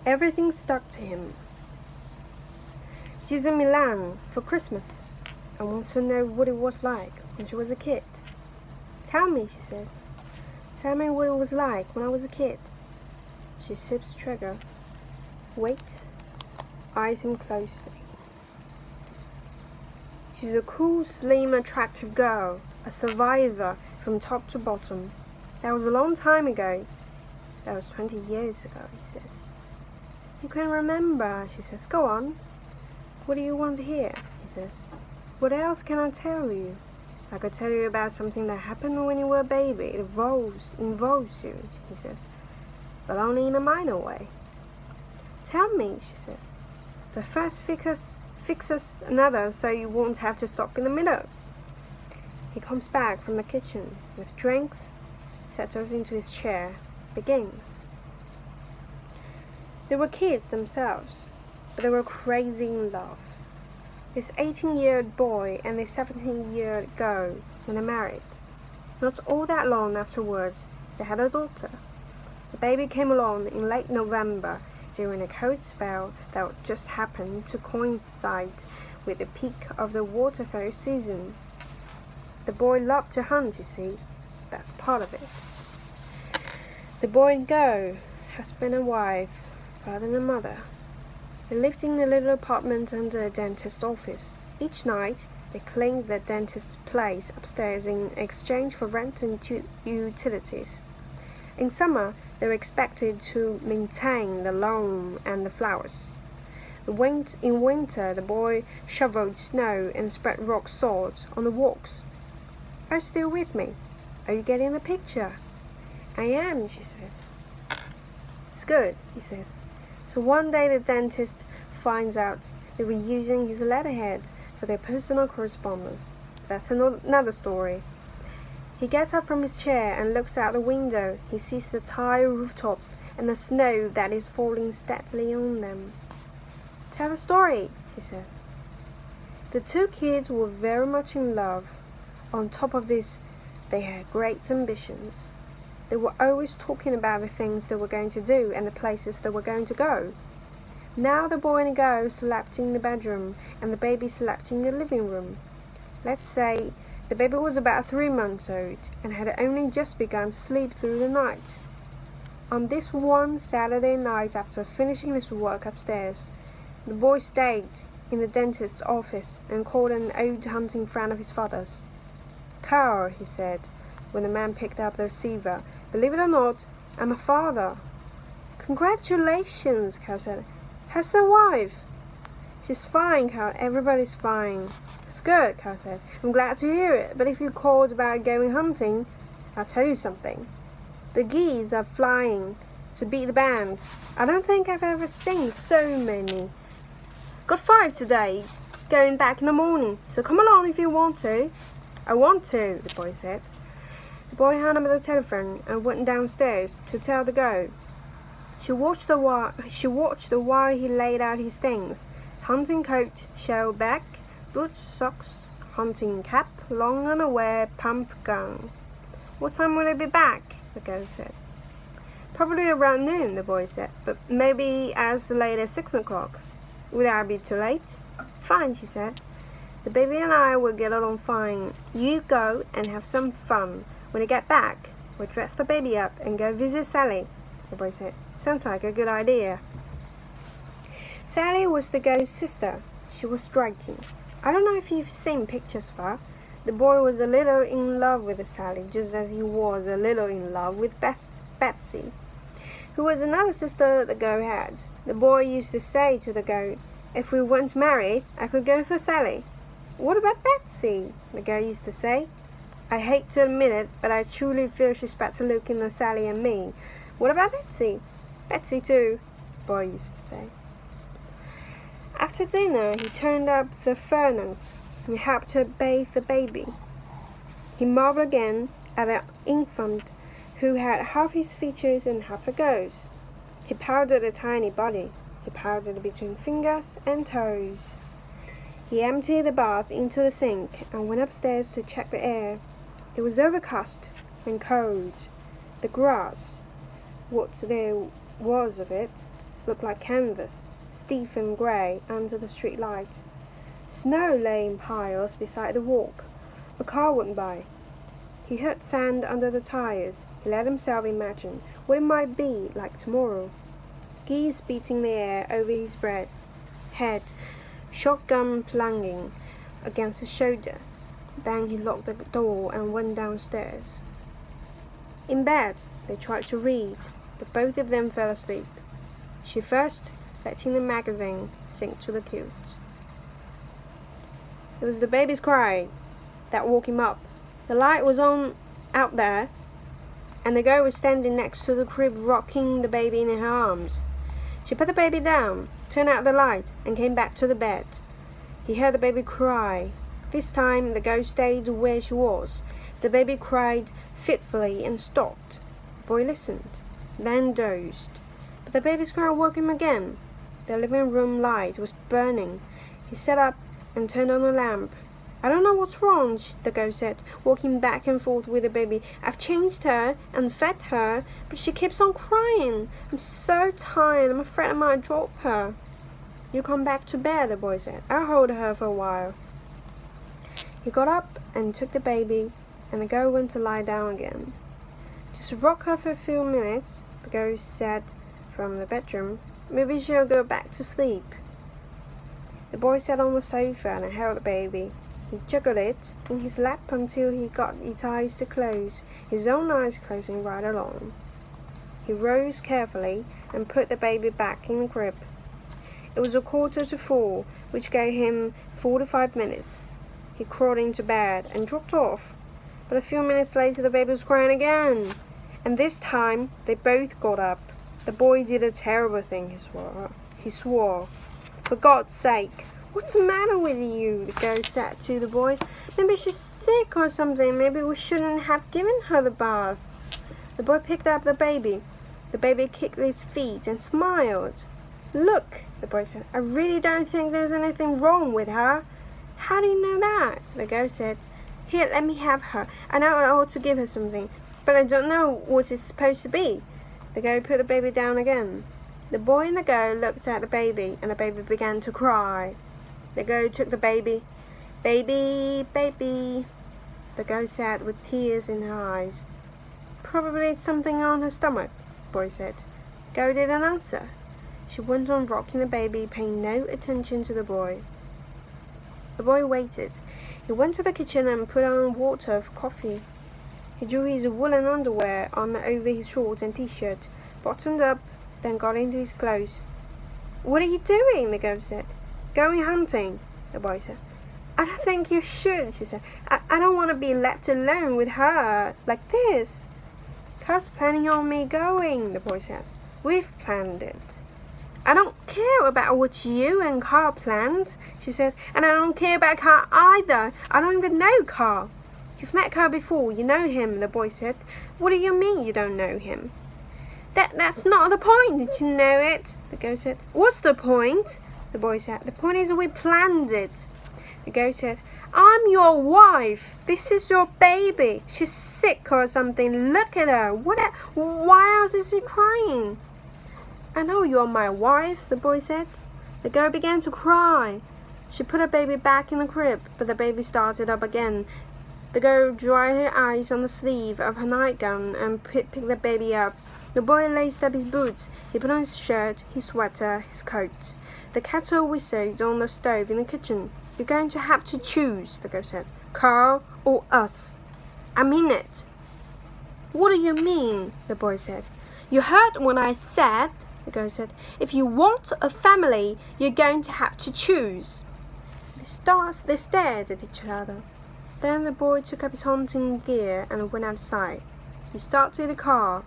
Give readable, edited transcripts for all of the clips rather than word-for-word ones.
Everything stuck to him. She's in Milan for Christmas and wants to know what it was like when she was a kid. Tell me, she says. Tell me what it was like when I was a kid. She sips Traeger, waits, eyes him closely. She's a cool, slim, attractive girl, a survivor from top to bottom. That was a long time ago. That was 20 years ago, he says. You can remember, she says. Go on. What do you want to hear? He says. What else can I tell you? I could tell you about something that happened when you were a baby. It involves you, he says, but only in a minor way. Tell me, she says. But first fix us another so you won't have to stop in the middle. He comes back from the kitchen with drinks, settles into his chair, begins. They were kids themselves, but they were crazy in love. This 18-year-old boy and this 17-year-old girl when they married. Not all that long afterwards, they had a daughter. The baby came along in late November during a cold spell that just happened to coincide with the peak of the waterfowl season. The boy loved to hunt, you see. That's part of it. The boy and girl, husband and wife, father and mother. They lived in a little apartment under a dentist's office. Each night, they cleaned the dentist's place upstairs in exchange for rent and utilities. In summer, they were expected to maintain the lawn and the flowers. In winter, the boy shoveled snow and spread rock salt on the walks. Are you still with me? Are you getting the picture? I am, she says. It's good, he says. So one day the dentist finds out they were using his letterhead for their personal correspondence. That's another story. He gets up from his chair and looks out the window. He sees the tile rooftops and the snow that is falling steadily on them. Tell the story, she says. The two kids were very much in love. On top of this, they had great ambitions. They were always talking about the things they were going to do and the places they were going to go. Now the boy and the girl slept in the bedroom and the baby slept in the living room. Let's say the baby was about 3 months old and had only just begun to sleep through the night. On this one Saturday night after finishing his work upstairs, the boy stayed in the dentist's office and called an old hunting friend of his father's. Carl, he said, when the man picked up the receiver, believe it or not, I'm a father. Congratulations, Carl said. How's the wife? She's fine, Carl. Everybody's fine. That's good, Carl said. I'm glad to hear it, but if you called about going hunting, I'll tell you something. The geese are flying to beat the band. I don't think I've ever seen so many. Got 5 today, going back in the morning, so come along if you want to. I want to, the boy said. The boy hung up the telephone and went downstairs to tell the girl. She watched the while he laid out his things. Hunting coat, shell bag, boots, socks, hunting cap, long underwear, pump gun. What time will it be back? The girl said. Probably around noon, the boy said, but maybe as late as 6 o'clock. Would that be too late? It's fine, she said. The baby and I will get along fine. You go and have some fun. When you get back, we'll dress the baby up and go visit Sally, the boy said. Sounds like a good idea. Sally was the girl's sister. She was striking. I don't know if you've seen pictures of her. The boy was a little in love with Sally, just as he was a little in love with Betsy, who was another sister the girl had. The boy used to say to the girl, if we weren't married, I could go for Sally. What about Betsy? The girl used to say. I hate to admit it, but I truly feel she's better looking than Sally and me. What about Betsy? Betsy too, the boy used to say. After dinner, he turned up the furnace and helped her bathe the baby. He marveled again at the infant who had half his features and half the girl's. He powdered the tiny body. He powdered between fingers and toes. He emptied the bath into the sink and went upstairs to check the air. It was overcast and cold. The grass, what there was of it, looked like canvas, stiff and grey under the street light. Snow lay in piles beside the walk. A car went by. He heard sand under the tires. He let himself imagine what it might be like tomorrow. Geese beating the air over his head, shotgun plunging against his shoulder. Then he locked the door and went downstairs. In bed, they tried to read, but both of them fell asleep. She first, letting the magazine sink to the quilt. It was the baby's cry that woke him up. The light was on out there, and the girl was standing next to the crib rocking the baby in her arms. She put the baby down, turned out the light, and came back to the bed. He heard the baby cry. This time the girl stayed where she was. The baby cried fitfully and stopped. The boy listened, then dozed. But the baby's cry woke him again. The living room light was burning. He sat up and turned on the lamp. "I don't know what's wrong," the girl said, walking back and forth with the baby. "I've changed her and fed her, but she keeps on crying. I'm so tired. I'm afraid I might drop her." "You come back to bed," the boy said. "I'll hold her for a while." He got up and took the baby, and the girl went to lie down again. "Just rock her for a few minutes," the girl said from the bedroom. "Maybe she'll go back to sleep." The boy sat on the sofa and held the baby. He juggled it in his lap until he got its eyes to close, his own eyes closing right along. He rose carefully and put the baby back in the crib. It was 4:45, which gave him 45 minutes. He crawled into bed and dropped off. But a few minutes later the baby was crying again. And this time they both got up. The boy did a terrible thing, he swore. "For God's sake, what's the matter with you?" the girl said to the boy. "Maybe she's sick or something. Maybe we shouldn't have given her the bath." The boy picked up the baby. The baby kicked its feet and smiled. "Look," the boy said, "I really don't think there's anything wrong with her." "How do you know that?" the girl said. "Here, let me have her. I know I ought to give her something, but I don't know what it's supposed to be." The girl put the baby down again. The boy and the girl looked at the baby, and the baby began to cry. The girl took the baby. "Baby, baby," the girl said with tears in her eyes. "Probably it's something on her stomach," the boy said. The girl didn't answer. She went on rocking the baby, paying no attention to the boy. The boy waited. He went to the kitchen and put on water for coffee. He drew his woolen underwear on over his shorts and t-shirt, buttoned up, then got into his clothes. "What are you doing?" the girl said. "Going hunting," the boy said. "I don't think you should," she said. I don't want to be left alone with her like this." "Carl's planning on me going," the boy said. "We've planned it." "I don't care about what you and Carl planned," she said. "And I don't care about Carl either. I don't even know Carl." "You've met Carl before. You know him," the boy said. "What do you mean you don't know him?" That's not the point. Did you know it?" the girl said. "What's the point?" the boy said. "The point is we planned it." The girl said, "I'm your wife. This is your baby. She's sick or something. Look at her. Why else is she crying?" "I know you're my wife," the boy said. The girl began to cry. She put her baby back in the crib, but the baby started up again. The girl dried her eyes on the sleeve of her nightgown and picked the baby up. The boy laced up his boots. He put on his shirt, his sweater, his coat. The kettle whistled on the stove in the kitchen. "You're going to have to choose," the girl said. "Carl or us." "I mean it." "What do you mean?" the boy said. "You heard what I said," the girl said. "If you want a family, you're going to have to choose." They stared at each other. Then the boy took up his hunting gear and went outside. He started the car.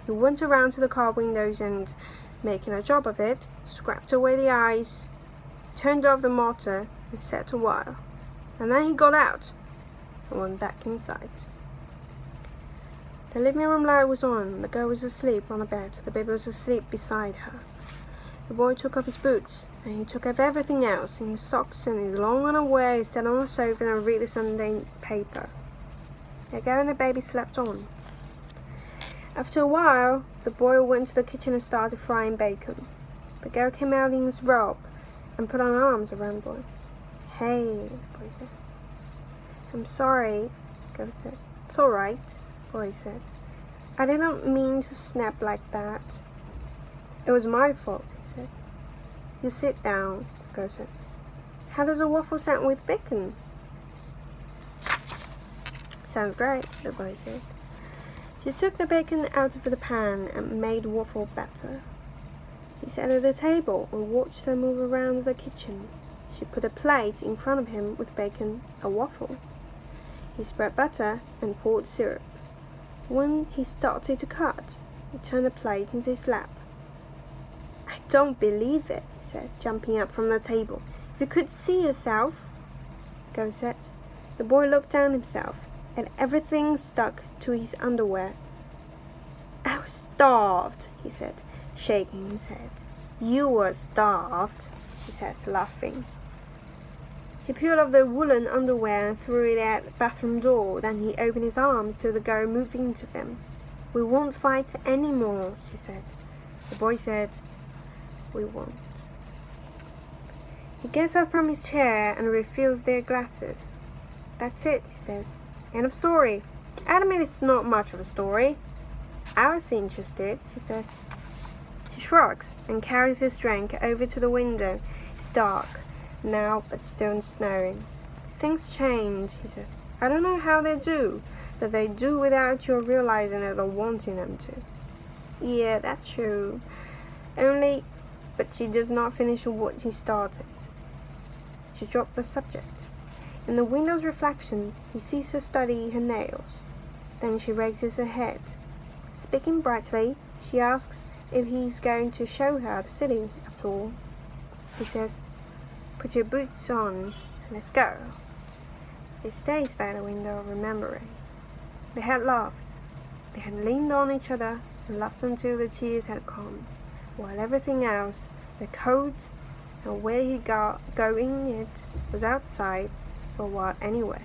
He went around to the car windows and, making a job of it, scraped away the ice, turned off the motor, and sat a while. And then he got out and went back inside. The living room light was on. The girl was asleep on the bed. The baby was asleep beside her. The boy took off his boots, and he took off everything else, in his socks and his long underwear. He sat on the sofa and read the Sunday paper. The girl and the baby slept on. After a while, the boy went to the kitchen and started frying bacon. The girl came out in his robe and put her arms around the boy. "Hey," the boy said. "I'm sorry," the girl said. "It's all right," the boy said. "I didn't mean to snap like that." "It was my fault," he said. "You sit down," the girl said. "How does a waffle sound with bacon?" "Sounds great," the boy said. She took the bacon out of the pan and made waffle batter. He sat at the table and watched her move around the kitchen. She put a plate in front of him with bacon, a waffle. He spread butter and poured syrup. When he started to cut, he turned the plate into his lap. "I don't believe it," he said, jumping up from the table. "If you could see yourself," the girl said. The boy looked down himself, and everything stuck to his underwear. "I was starved," he said, shaking his head. "You were starved," he said, laughing. He peeled off the woolen underwear and threw it at the bathroom door. Then he opened his arms to the girl moving into them. "We won't fight any more," she said. The boy said, "We won't." He gets up from his chair and refills their glasses. "That's it," he says. "End of story. I admit it's not much of a story." "I was interested," she says. She shrugs and carries his drink over to the window. It's dark now, but still snowing. "Things change," he says. "I don't know how they do, but they do without your realizing it or wanting them to." "Yeah, that's true. Only..." But she does not finish what she started. She dropped the subject. In the window's reflection, he sees her study her nails. Then she raises her head. Speaking brightly, she asks if he's going to show her the city at all. He says, "Put your boots on, let's go." He stays by the window, remembering. They had laughed. They had leaned on each other and laughed until the tears had come, while everything else, the coat and where he go in it, was outside for a while anyway.